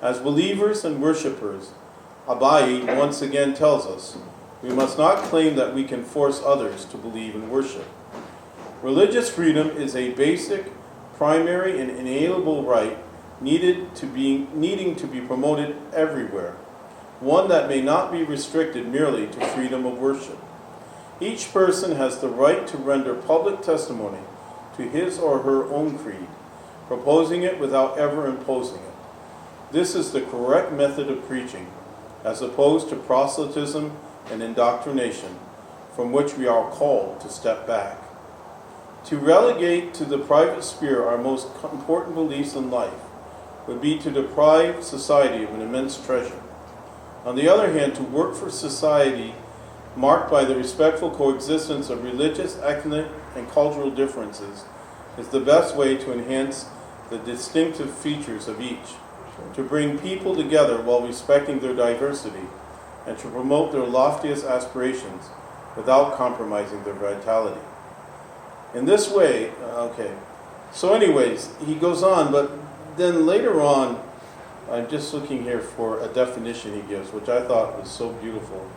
As believers and worshippers, Abai once again tells us, we must not claim that we can force others to believe and worship. Religious freedom is a basic, primary, and inalienable right needing to be promoted everywhere, one that may not be restricted merely to freedom of worship. Each person has the right to render public testimony to his or her own creed, proposing it without ever imposing it. This is the correct method of preaching, as opposed to proselytism and indoctrination, from which we are called to step back. To relegate to the private sphere our most important beliefs in life would be to deprive society of an immense treasure. On the other hand, to work for society marked by the respectful coexistence of religious, ethnic, and cultural differences is the best way to enhance the distinctive features of each, to bring people together while respecting their diversity, and to promote their loftiest aspirations without compromising their vitality. In this way, so anyways, he goes on, but then later on, I'm just looking here for a definition he gives, which I thought was so beautiful.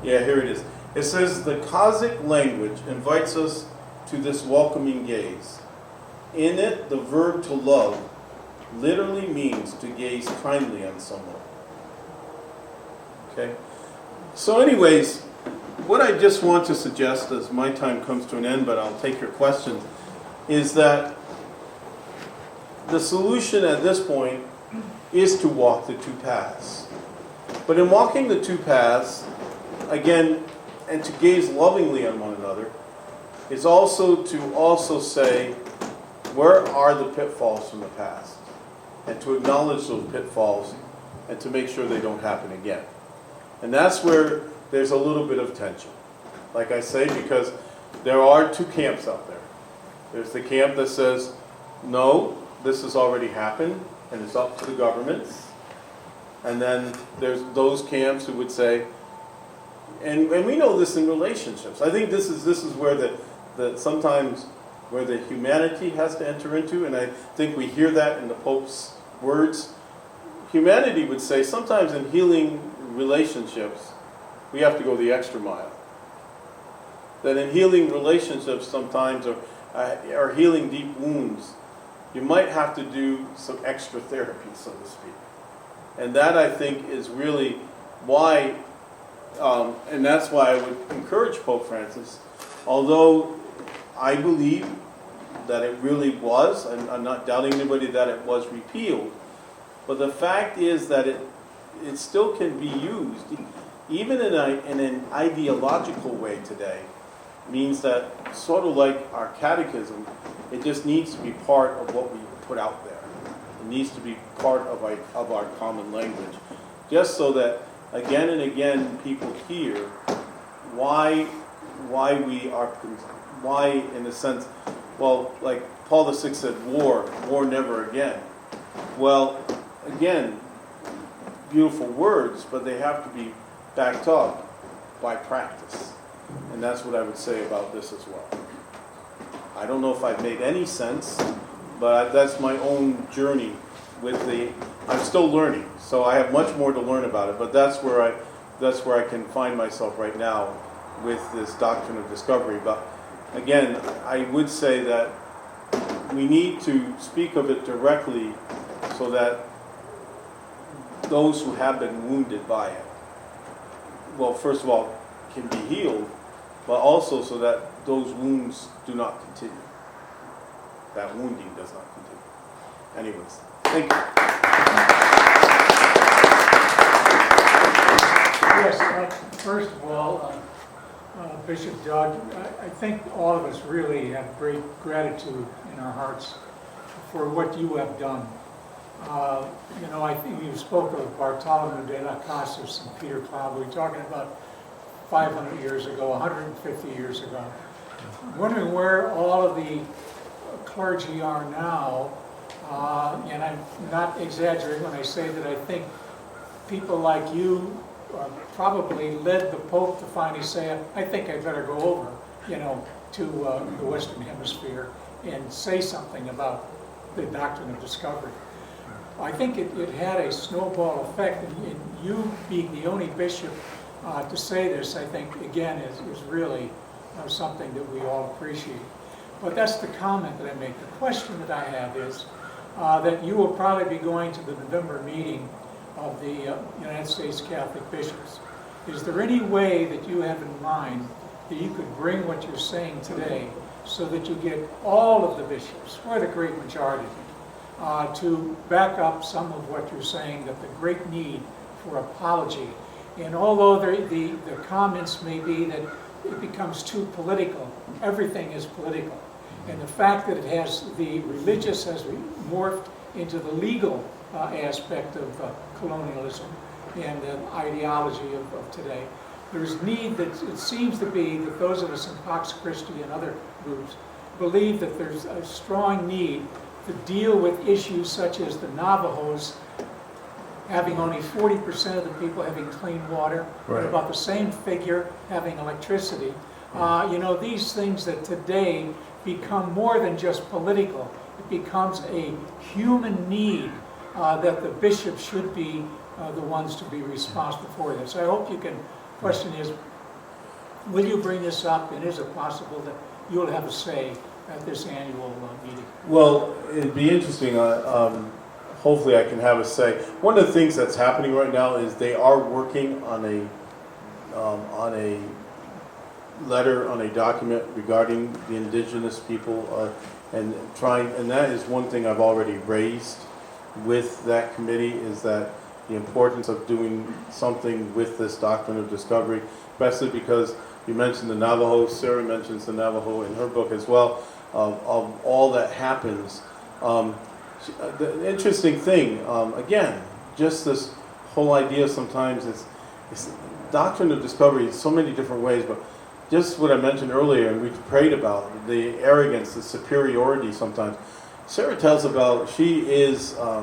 Yeah, here it is. It says, the Kazakh language invites us to this welcoming gaze. In it, the verb to love literally means to gaze kindly on someone. Okay? So anyways, what I just want to suggest as my time comes to an end, but I'll take your questions, is that the solution at this point is to walk the two paths. But in walking the two paths, again, and to gaze lovingly on one another, is also to say, where are the pitfalls from the past? And to acknowledge those pitfalls and to make sure they don't happen again. And that's where there's a little bit of tension. Like I say, because there are two camps out there. There's the camp that says, no, this has already happened and it's up to the governments. And then there's those camps who would say, and we know this in relationships. I think this is where the sometimes where the humanity has to enter into, and I think we hear that in the Pope's words. Humanity would say sometimes in healing relationships, we have to go the extra mile. That in healing relationships sometimes, or healing deep wounds, you might have to do some extra therapy, so to speak. And that, I think, is really why, and that's why I would encourage Pope Francis, although I believe that it really was, and I'm not doubting anybody that it was repealed, but the fact is that it still can be used, even in an ideological way today, means that sort of like our catechism, it just needs to be part of what we put out there. It needs to be part of our common language, just so that again and again people hear why in a sense, well, like Paul VI said, war never again. Well, again, beautiful words, but they have to be backed up by practice. And that's what I would say about this as well. I don't know if I've made any sense, but that's my own journey I'm still learning, so I have much more to learn about it, but that's where I can find myself right now with this doctrine of discovery. But again, I would say that we need to speak of it directly so that those who have been wounded by it, well, first of all, can be healed, but also so that those wounds do not continue. That wounding does not continue. Anyways, thank you. Yes, first of all, Bishop Doug, I think all of us really have great gratitude in our hearts for what you have done. I think you spoke of Bartolomeo de las Casas and Peter Cloud. We're talking about 500 years ago, 150 years ago. I'm wondering where all of the clergy are now, and I'm not exaggerating when I say that I think people like you probably led the Pope to finally say, I think I better go over, to the Western Hemisphere and say something about the doctrine of discovery. I think it had a snowball effect, and you being the only bishop to say this, I think, again, is really something that we all appreciate. But that's the comment that I make. The question that I have is that you will probably be going to the November meeting of the United States Catholic Bishops. Is there any way that you have in mind that you could bring what you're saying today so that you get all of the bishops, or the great majority, to back up some of what you're saying, that the great need for apology? And although the comments may be that it becomes too political, everything is political. And the fact that it has the religious has morphed into the legal aspect of colonialism and the ideology of today. There's need that it seems to be that those of us in Pax Christi and other groups believe that there's a strong need to deal with issues such as the Navajos having only 40% of the people having clean water, Right. and about the same figure having electricity. These things that today become more than just political. It becomes a human need that the bishops should be the ones to be responsible for this. So I hope you can, question is, will you bring this up, and is it possible that you'll have a say at this annual meeting? Well, it'd be interesting. Hopefully I can have a say. One of the things that's happening right now is they are working on a letter, on a document regarding the indigenous people, and that is one thing I've already raised with that committee, is that the importance of doing something with this doctrine of discovery, especially because you mentioned the Navajo, Sarah mentions the Navajo in her book as well, of all that happens. The interesting thing, again, just this whole idea sometimes is doctrine of discovery in so many different ways, but just what I mentioned earlier, and we've prayed about, the arrogance, the superiority sometimes. Sarah tells about, she is a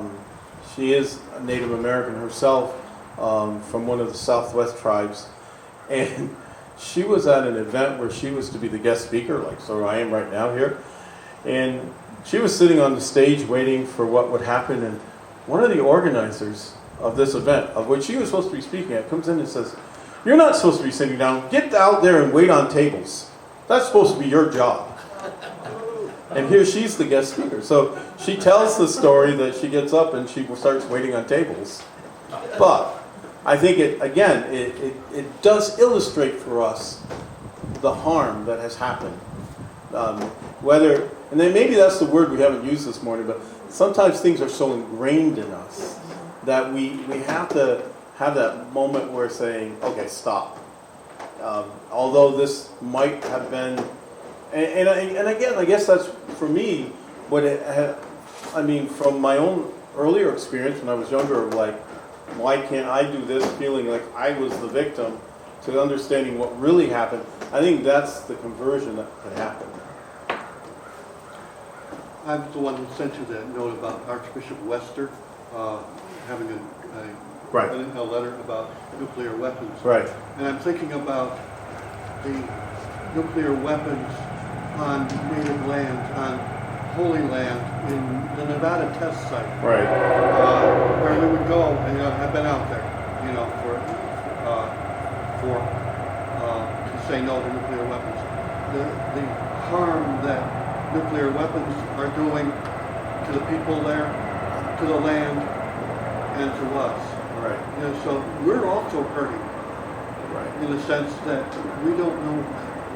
Native American herself, from one of the Southwest tribes, and she was at an event where she was to be the guest speaker, like so I am right now here, and she was sitting on the stage waiting for what would happen, and one of the organizers of this event, of which she was supposed to be speaking at, comes in and says, "You're not supposed to be sitting down. Get out there and wait on tables. That's supposed to be your job." And here she's the guest speaker. So she tells the story that she gets up and she starts waiting on tables. But I think it does illustrate for us the harm that has happened. And then maybe that's the word we haven't used this morning, but sometimes things are so ingrained in us that we have to have that moment where saying, okay, stop. Although this might have been, and again, I guess that's, for me, from my own earlier experience when I was younger, of like, why can't I do this, feeling like I was the victim, to understanding what really happened. I think that's the conversion that can happen. I'm the one who sent you that note about Archbishop Wester having Right. a letter about nuclear weapons. Right. And I'm thinking about the nuclear weapons on native land, on Holy Land, in the Nevada test site. Right. Where we would go, and I've been out there, to say no to nuclear weapons. The harm that nuclear weapons are doing to the people there, to the land, and to us. Right. So we're also hurting, Right. in the sense that we don't know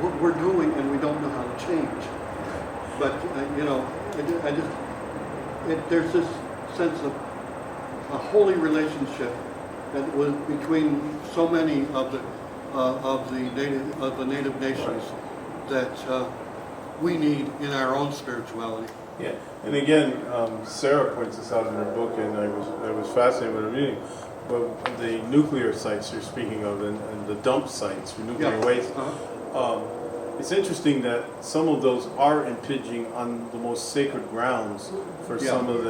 what we're doing and we don't know how to change. But there's this sense of a holy relationship that was between so many of the native nations that we need in our own spirituality. Yeah, and again, Sarah points this out in her book, and I was fascinated with her reading. But the nuclear sites you're speaking of, and the dump sites for nuclear waste, it's interesting that some of those are impinging on the most sacred grounds for some of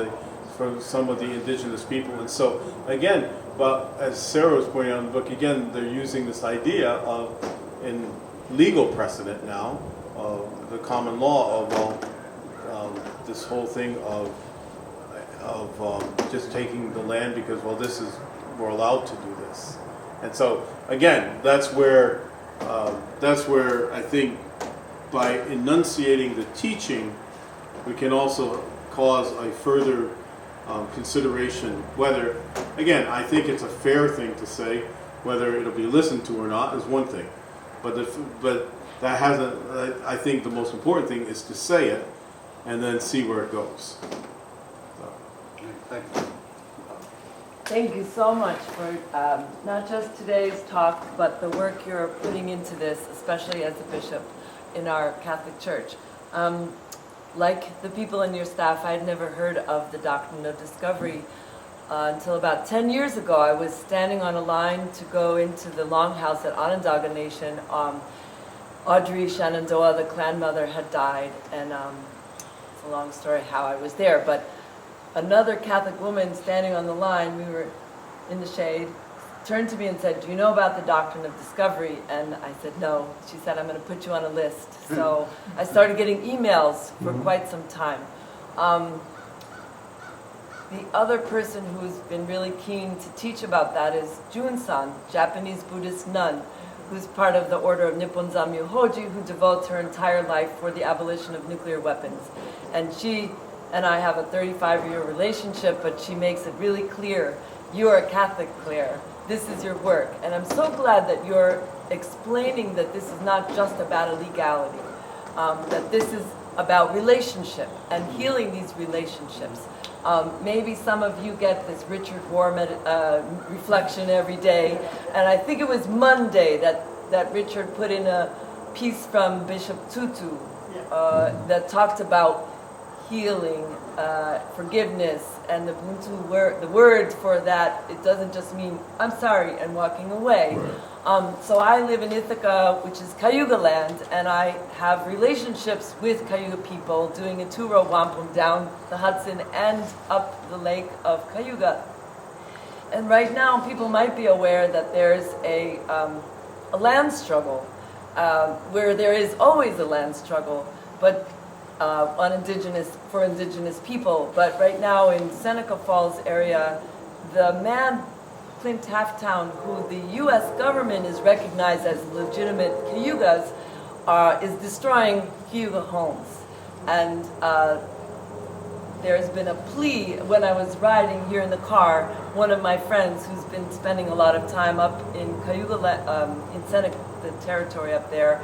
the indigenous people. And so again, but as Sarah was pointing out in the book, again, they're using this idea of, in legal precedent now, the common law of this whole thing of just taking the land because, well, we're allowed to do this. And so, again, that's where I think by enunciating the teaching, we can also cause a further consideration whether, again, I think it's a fair thing to say, whether it'll be listened to or not is one thing. But that hasn't, I think the most important thing is to say it and then see where it goes. So. Thank you. Thank you so much for not just today's talk, but the work you're putting into this, especially as a bishop in our Catholic Church. Like the people in your staff, I had never heard of the Doctrine of Discovery until about 10 years ago. I was standing on a line to go into the longhouse at Onondaga Nation. Audrey Shenandoah, the clan mother, had died, and it's a long story how I was there, but another Catholic woman standing on the line, we were in the shade, turned to me and said, "Do you know about the Doctrine of Discovery?" And I said, "No." She said, "I'm going to put you on a list." So I started getting emails for quite some time. The other person who's been really keen to teach about that is Jun-san, Japanese Buddhist nun, who's part of the order of Nippon Zammyo Hoji, who devotes her entire life for the abolition of nuclear weapons. And she and I have a 35-year relationship, but she makes it really clear, you're a Catholic, Claire. This is your work. And I'm so glad that you're explaining that this is not just about illegality, that this is about relationship and healing these relationships. Maybe some of you get this Richard Rohr reflection every day, and I think it was Monday that Richard put in a piece from Bishop Tutu that talked about healing, forgiveness, and the word for that, it doesn't just mean I'm sorry and walking away. So I live in Ithaca, which is Cayuga land, and I have relationships with Cayuga people doing a 2-row wampum down the Hudson and up the lake of Cayuga. And right now people might be aware that there's a land struggle, where there is always a land struggle, but for indigenous people. But right now in Seneca Falls area, the man Clint Halftown, who the U.S. government is recognized as legitimate Cayugas, is destroying Cayuga homes. And there's been a plea. When I was riding here in the car, one of my friends who's been spending a lot of time up in Cayuga, in Seneca, the territory up there,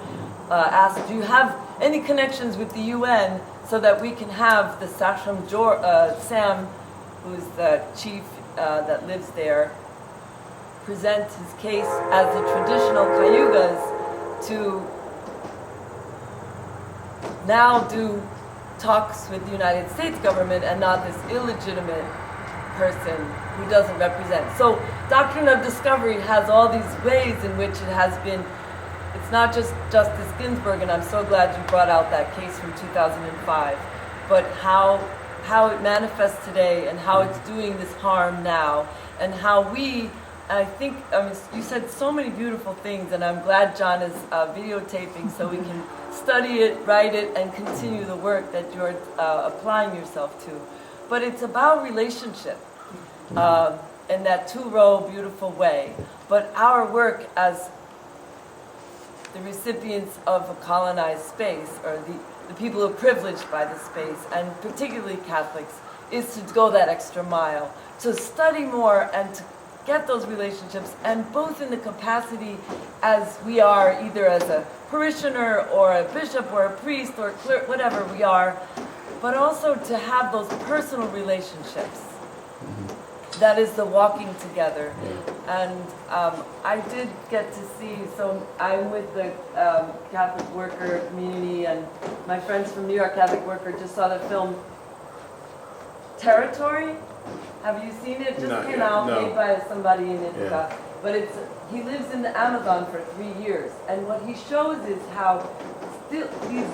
asked, do you have any connections with the UN so that we can have the Sachem Sam, who's the chief that lives there, present his case as the traditional Cayugas to now do talks with the United States government and not this illegitimate person who doesn't represent. So Doctrine of Discovery has all these ways in which it has been. It's not just Justice Ginsburg, and I'm so glad you brought out that case from 2005, but how it manifests today and how it's doing this harm now, and how you said so many beautiful things, and I'm glad John is videotaping so we can study it, write it, and continue the work that you're applying yourself to. But it's about relationship in that 2-row beautiful way. But our work as the recipients of a colonized space, or the people who are privileged by the space, and particularly Catholics, is to go that extra mile, to study more and to get those relationships, and both in the capacity as we are, either as a parishioner or a bishop or a priest or a clerk, whatever we are, but also to have those personal relationships. That is the walking together. And I did get to see, so I'm with the Catholic worker community, and my friends from New York Catholic Worker just saw the film Territory. Have you seen it? It just came out, made by somebody in Ithaca. But he lives in the Amazon for 3 years. And what he shows is how still these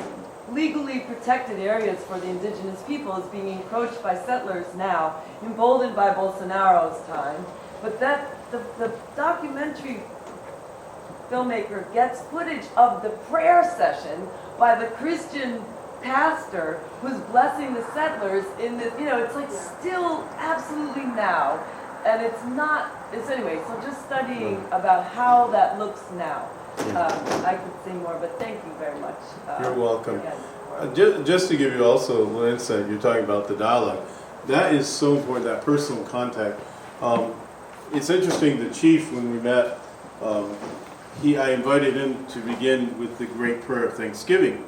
legally protected areas for the indigenous people is being encroached by settlers now, emboldened by Bolsonaro's time. But the documentary filmmaker gets footage of the prayer session by the Christian pastor who's blessing the settlers in this, it's like still absolutely now. And it's not, anyway, so just studying about how that looks now. I could say more, but thank you very much. You're welcome. Again. Just to give you also a little insight, you're talking about the dialogue. That is so important, that personal contact. It's interesting, the chief, when we met, I invited him to begin with the great prayer of thanksgiving.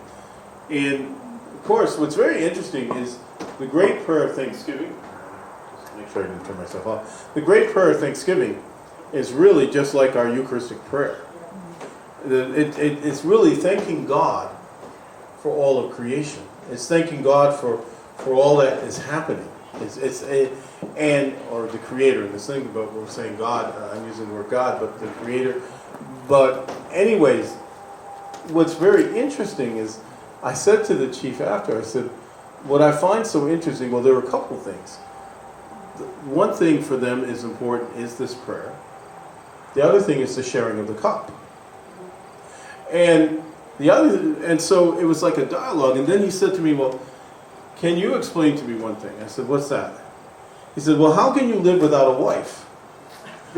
And of course, what's very interesting is the great prayer of thanksgiving. Just make sure I didn't turn myself off. The great prayer of thanksgiving is really just like our Eucharistic prayer. It's really thanking God for all of creation. It's thanking God for all that is happening. Or the Creator. And this thing about we're saying God, I'm using the word God, but the Creator. But anyways, what's very interesting is, I said to the chief after, I said, what I find so interesting, well, there were a couple things. One thing for them is important is this prayer. The other thing is the sharing of the cup. And so it was like a dialogue. And then he said to me, well, can you explain to me one thing? I said, what's that? He said, well, how can you live without a wife?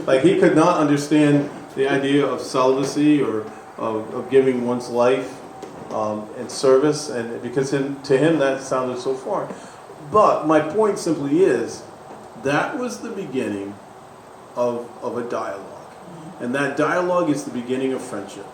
Like, he could not understand the idea of celibacy or of giving one's life in service, and because to him that sounded so foreign. But my point simply is, that was the beginning of a dialogue. And that dialogue is the beginning of friendship.